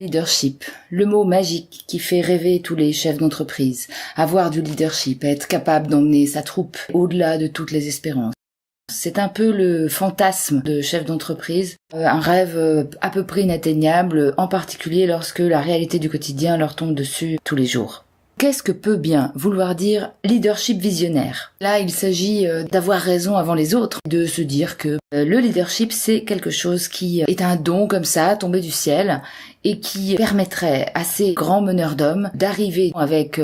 Leadership, le mot magique qui fait rêver tous les chefs d'entreprise. Avoir du leadership, être capable d'emmener sa troupe au-delà de toutes les espérances. C'est un peu le fantasme de chef d'entreprise, un rêve à peu près inatteignable, en particulier lorsque la réalité du quotidien leur tombe dessus tous les jours. Qu'est-ce que peut bien vouloir dire leadership visionnaire ? Là, il s'agit d'avoir raison avant les autres, de se dire que le leadership, c'est quelque chose qui est un don comme ça, tombé du ciel, et qui permettrait à ces grands meneurs d'hommes d'arriver avec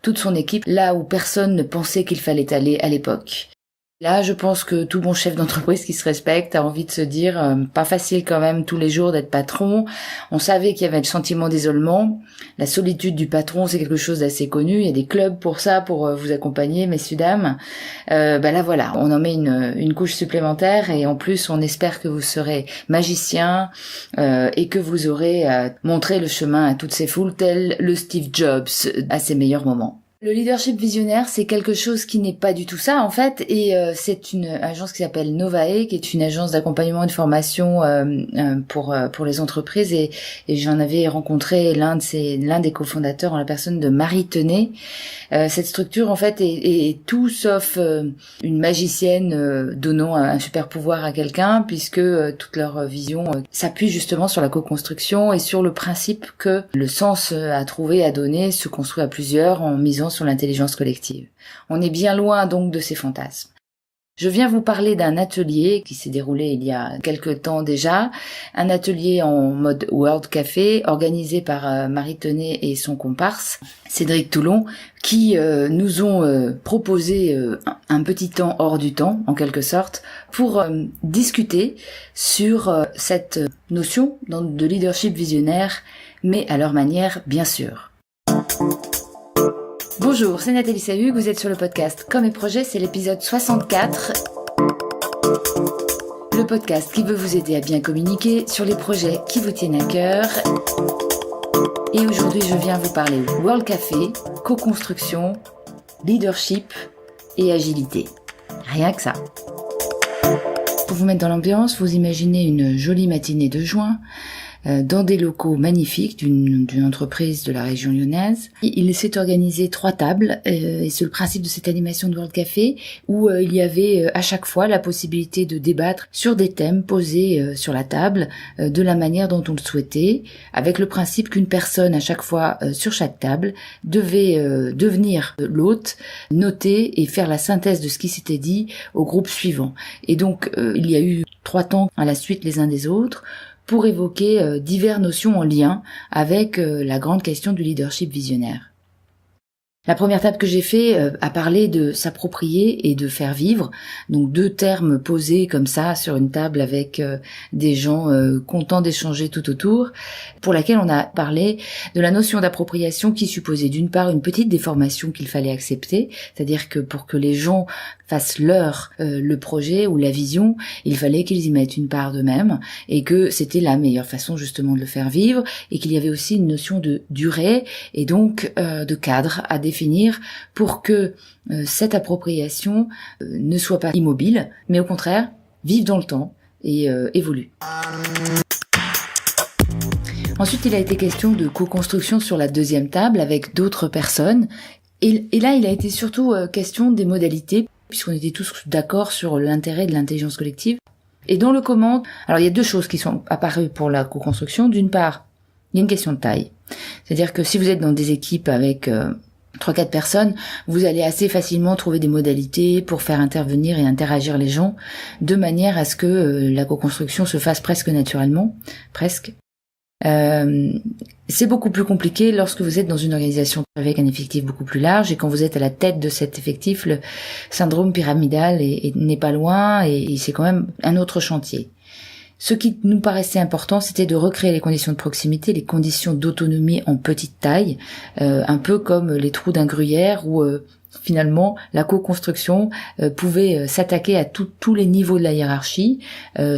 toute son équipe là où personne ne pensait qu'il fallait aller à l'époque. Là, je pense que tout bon chef d'entreprise qui se respecte a envie de se dire pas facile quand même tous les jours d'être patron. On savait qu'il y avait le sentiment d'isolement. La solitude du patron, c'est quelque chose d'assez connu. Il y a des clubs pour ça, pour vous accompagner, messieurs, dames. Là, voilà, on en met une couche supplémentaire et en plus, on espère que vous serez magicien et que vous aurez montré le chemin à toutes ces foules, tel le Steve Jobs à ses meilleurs moments. Le leadership visionnaire, c'est quelque chose qui n'est pas du tout ça, en fait, et c'est une agence qui s'appelle Novae, qui est une agence d'accompagnement et de formation pour les entreprises, et j'en avais rencontré l'un des cofondateurs en la personne de Marie Tenet. Cette structure, en fait, est tout sauf une magicienne donnant un super pouvoir à quelqu'un, puisque toute leur vision s'appuie justement sur la co-construction et sur le principe que le sens à trouver, à donner, se construit à plusieurs en misant sur l'intelligence collective. On est bien loin donc de ces fantasmes. Je viens vous parler d'un atelier qui s'est déroulé il y a quelque temps déjà, un atelier en mode World Café organisé par Marie Tenet et son comparse Cédric Toulon qui nous ont proposé un petit temps hors du temps en quelque sorte pour discuter sur cette notion de leadership visionnaire mais à leur manière bien sûr. Bonjour, c'est Nathalie Sahug, vous êtes sur le podcast Comme et Projet, c'est l'épisode 64. Le podcast qui veut vous aider à bien communiquer sur les projets qui vous tiennent à cœur. Et aujourd'hui, je viens vous parler World Café, co-construction, leadership et agilité. Rien que ça. Pour vous mettre dans l'ambiance, vous imaginez une jolie matinée de juin, dans des locaux magnifiques d'une entreprise de la région lyonnaise. Il s'est organisé 3 tables, et c'est le principe de cette animation de World Café, où il y avait à chaque fois la possibilité de débattre sur des thèmes posés sur la table, de la manière dont on le souhaitait, avec le principe qu'une personne à chaque fois sur chaque table devait devenir l'hôte, noter et faire la synthèse de ce qui s'était dit au groupe suivant. Et donc il y a eu 3 temps à la suite les uns des autres, pour évoquer diverses notions en lien avec la grande question du leadership visionnaire. La première table que j'ai fait a parlé de s'approprier et de faire vivre, donc 2 termes posés comme ça sur une table avec des gens contents d'échanger tout autour, pour laquelle on a parlé de la notion d'appropriation qui supposait d'une part une petite déformation qu'il fallait accepter, c'est-à-dire que pour que les gens fassent leur le projet ou la vision, il fallait qu'ils y mettent une part d'eux-mêmes et que c'était la meilleure façon justement de le faire vivre et qu'il y avait aussi une notion de durée et donc de cadre à définir pour que cette appropriation ne soit pas immobile, mais au contraire vive dans le temps et évolue. Ensuite, il a été question de co-construction sur la 2e table avec d'autres personnes et là, il a été surtout question des modalités puisqu'on était tous d'accord sur l'intérêt de l'intelligence collective. Et dans le comment, alors il y a 2 choses qui sont apparues pour la co-construction. D'une part, il y a une question de taille. C'est-à-dire que si vous êtes dans des équipes avec 3-4 personnes, vous allez assez facilement trouver des modalités pour faire intervenir et interagir les gens, de manière à ce que la co-construction se fasse presque naturellement, presque. C'est beaucoup plus compliqué lorsque vous êtes dans une organisation avec un effectif beaucoup plus large et quand vous êtes à la tête de cet effectif, le syndrome pyramidal n'est pas loin et c'est quand même un autre chantier. Ce qui nous paraissait important, c'était de recréer les conditions de proximité, les conditions d'autonomie en petite taille, un peu comme les trous d'un gruyère où finalement la co-construction pouvait s'attaquer à tous les niveaux de la hiérarchie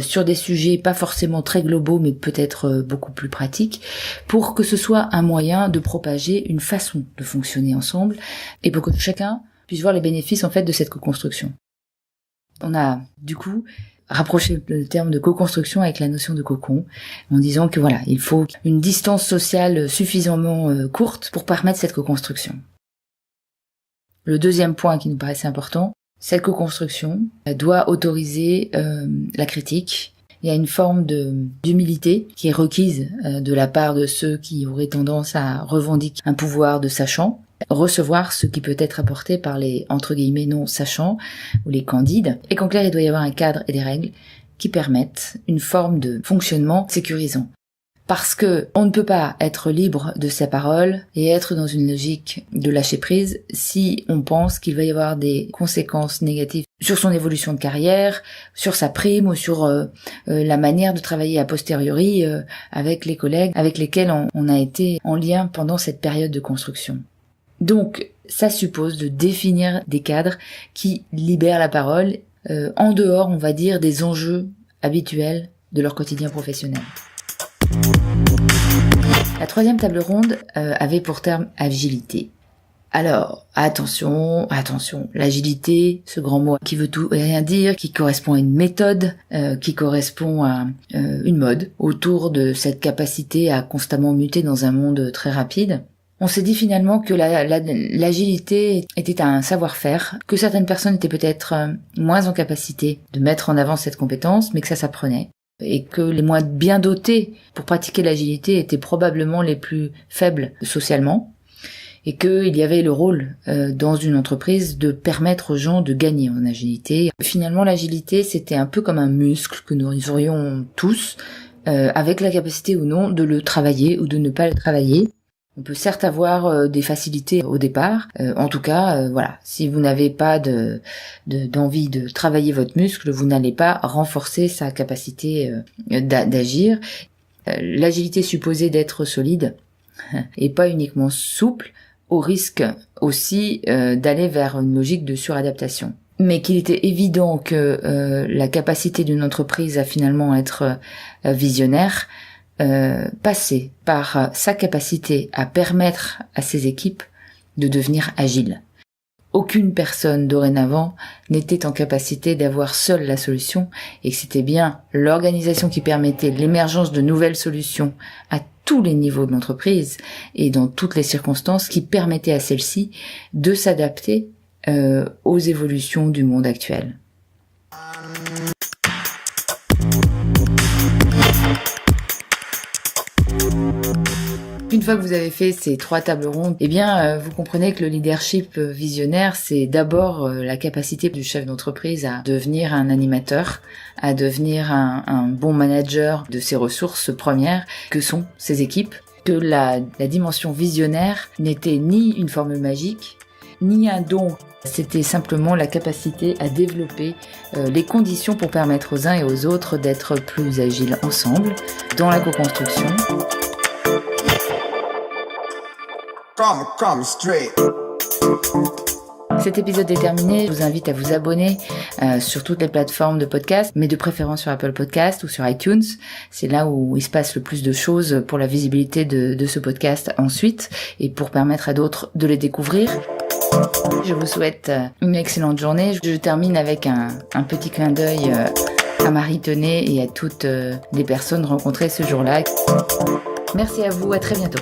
sur des sujets pas forcément très globaux mais peut-être beaucoup plus pratiques pour que ce soit un moyen de propager une façon de fonctionner ensemble et pour que chacun puisse voir les bénéfices en fait de cette co-construction. On a du coup rapprocher le terme de co-construction avec la notion de cocon, en disant que voilà, il faut une distance sociale suffisamment courte pour permettre cette co-construction. Le deuxième point qui nous paraissait important, cette co-construction doit autoriser la critique. Il y a une forme d'humilité qui est requise de la part de ceux qui auraient tendance à revendiquer un pouvoir de sachant, recevoir ce qui peut être apporté par les entre guillemets non sachants ou les candides, et qu'en clair il doit y avoir un cadre et des règles qui permettent une forme de fonctionnement sécurisant. Parce que on ne peut pas être libre de sa parole et être dans une logique de lâcher prise si on pense qu'il va y avoir des conséquences négatives sur son évolution de carrière, sur sa prime ou sur la manière de travailler a posteriori avec les collègues avec lesquels on a été en lien pendant cette période de construction. Donc, ça suppose de définir des cadres qui libèrent la parole en dehors, on va dire, des enjeux habituels de leur quotidien professionnel. La troisième table ronde avait pour terme agilité. Alors, attention, l'agilité, ce grand mot qui veut tout et rien dire, qui correspond à une méthode, qui correspond à une mode autour de cette capacité à constamment muter dans un monde très rapide. On s'est dit finalement que l'agilité était un savoir-faire, que certaines personnes étaient peut-être moins en capacité de mettre en avant cette compétence, mais que ça s'apprenait. Et que les moins bien dotés pour pratiquer l'agilité étaient probablement les plus faibles socialement, et qu'il y avait le rôle dans une entreprise de permettre aux gens de gagner en agilité. Finalement, l'agilité, c'était un peu comme un muscle que nous aurions tous, avec la capacité ou non de le travailler ou de ne pas le travailler. On peut certes avoir des facilités au départ. En tout cas, voilà, si vous n'avez pas d'envie de travailler votre muscle, vous n'allez pas renforcer sa capacité d'agir. L'agilité supposée d'être solide et pas uniquement souple, au risque aussi d'aller vers une logique de suradaptation. Mais qu'il était évident que la capacité d'une entreprise à finalement être visionnaire passer par sa capacité à permettre à ses équipes de devenir agiles. Aucune personne dorénavant n'était en capacité d'avoir seule la solution et que c'était bien l'organisation qui permettait l'émergence de nouvelles solutions à tous les niveaux de l'entreprise et dans toutes les circonstances qui permettaient à celle-ci de s'adapter aux évolutions du monde actuel. Une fois que vous avez fait ces 3 tables rondes, vous comprenez que le leadership visionnaire, c'est d'abord la capacité du chef d'entreprise à devenir un animateur, à devenir un bon manager de ses ressources premières, que sont ses équipes. Que la dimension visionnaire n'était ni une formule magique, ni un don. C'était simplement la capacité à développer les conditions pour permettre aux uns et aux autres d'être plus agiles ensemble, dans la co-construction. Cet épisode est terminé. Je vous invite à vous abonner sur toutes les plateformes de podcast, mais de préférence sur Apple Podcast ou sur iTunes. C'est là où il se passe le plus de choses pour la visibilité de ce podcast ensuite et pour permettre à d'autres de les découvrir. Je vous souhaite une excellente journée. Je termine avec un petit clin d'œil à Marie Tenet et à toutes les personnes rencontrées ce jour-là. Merci à vous, à très bientôt.